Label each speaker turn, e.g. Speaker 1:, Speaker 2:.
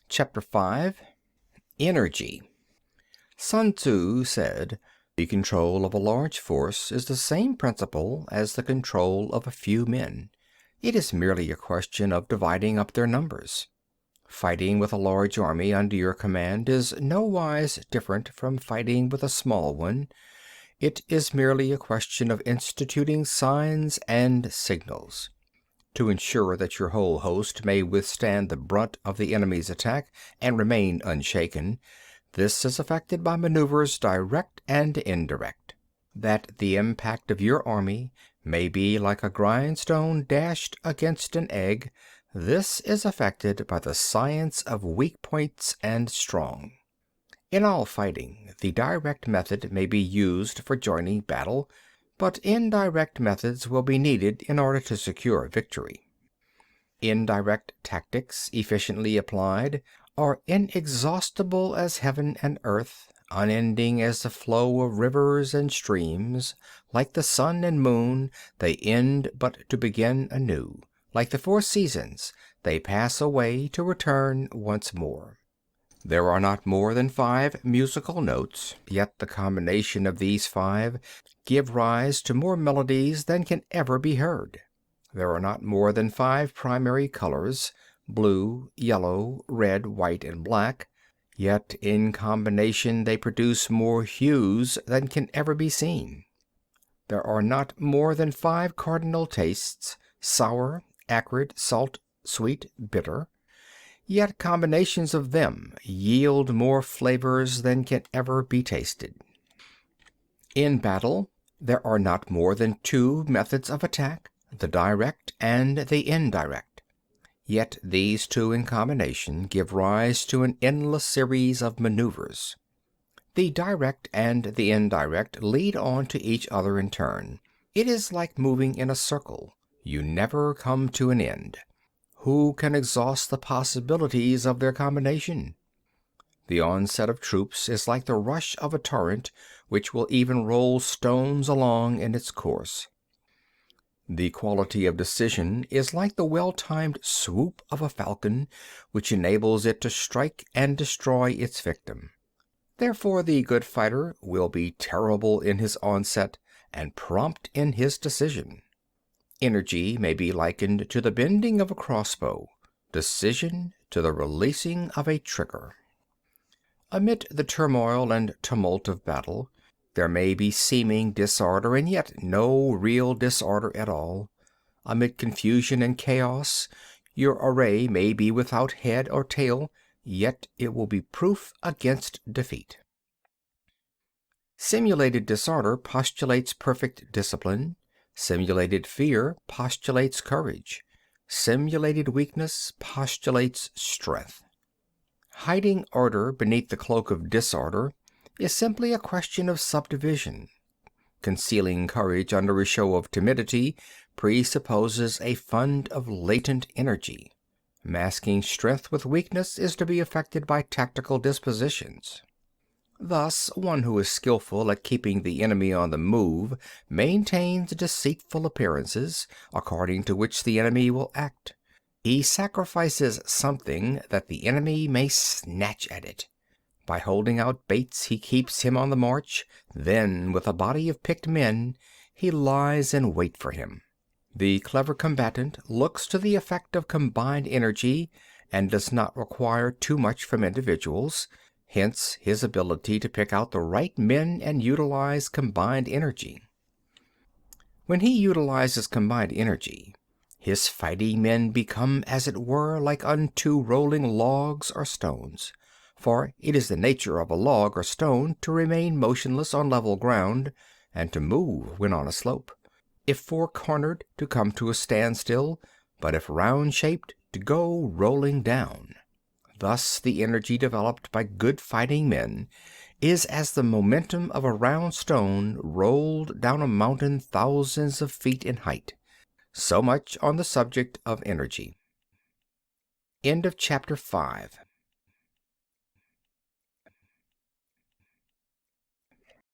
Speaker 1: Chapter 5. Energy. Sun Tzu said, "The control of a large force is the same principle as the control of a few men. It is merely a question of dividing up their numbers. Fighting with a large army under your command is nowise different from fighting with a small one. It is merely a question of instituting signs and signals. To ensure that your whole host may withstand the brunt of the enemy's attack and remain unshaken, this is effected by maneuvers direct and indirect. That the impact of your army may be like a grindstone dashed against an egg, this is effected by the science of weak points and strong. In all fighting, the direct method may be used for joining battle, but indirect methods will be needed in order to secure victory. Indirect tactics, efficiently applied, are inexhaustible as heaven and earth, unending as the flow of rivers and streams. Like the sun and moon, they end but to begin anew. Like the four seasons, they pass away to return once more. There are not more than 5 musical notes, yet the combination of these 5 give rise to more melodies than can ever be heard. There are not more than 5 primary colors, blue, yellow, red, white, and black, yet in combination they produce more hues than can ever be seen. There are not more than 5 cardinal tastes, sour, acrid, salt, sweet, bitter, yet combinations of them yield more flavors than can ever be tasted. In battle, there are not more than 2 methods of attack, the direct and the indirect. Yet these 2 in combination give rise to an endless series of maneuvers. The direct and the indirect lead on to each other in turn. It is like moving in a circle. You never come to an end. Who can exhaust the possibilities of their combination? The onset of troops is like the rush of a torrent which will even roll stones along in its course. The quality of decision is like the well-timed swoop of a falcon, which enables it to strike and destroy its victim. Therefore the good fighter will be terrible in his onset and prompt in his decision. Energy may be likened to the bending of a crossbow, decision to the releasing of a trigger. Amid the turmoil and tumult of battle, there may be seeming disorder and yet no real disorder at all. Amid confusion and chaos, your array may be without head or tail, yet it will be proof against defeat. Simulated disorder postulates perfect discipline. Simulated fear postulates courage. Simulated weakness postulates strength. Hiding order beneath the cloak of disorder is simply a question of subdivision. Concealing courage under a show of timidity presupposes a fund of latent energy. Masking strength with weakness is to be effected by tactical dispositions. Thus, one who is skillful at keeping the enemy on the move maintains deceitful appearances, according to which the enemy will act. He sacrifices something that the enemy may snatch at it. By holding out baits he keeps him on the march, then with a body of picked men he lies in wait for him. The clever combatant looks to the effect of combined energy and does not require too much from individuals. Hence his ability to pick out the right men and utilize combined energy. When he utilizes combined energy, his fighting men become as it were like unto rolling logs or stones. For it is the nature of a log or stone to remain motionless on level ground, and to move when on a slope. If four-cornered, to come to a standstill, but if round-shaped, to go rolling down. Thus the energy developed by good fighting men is as the momentum of a round stone rolled down a mountain thousands of feet in height. So much on the subject of energy. End of chapter 5.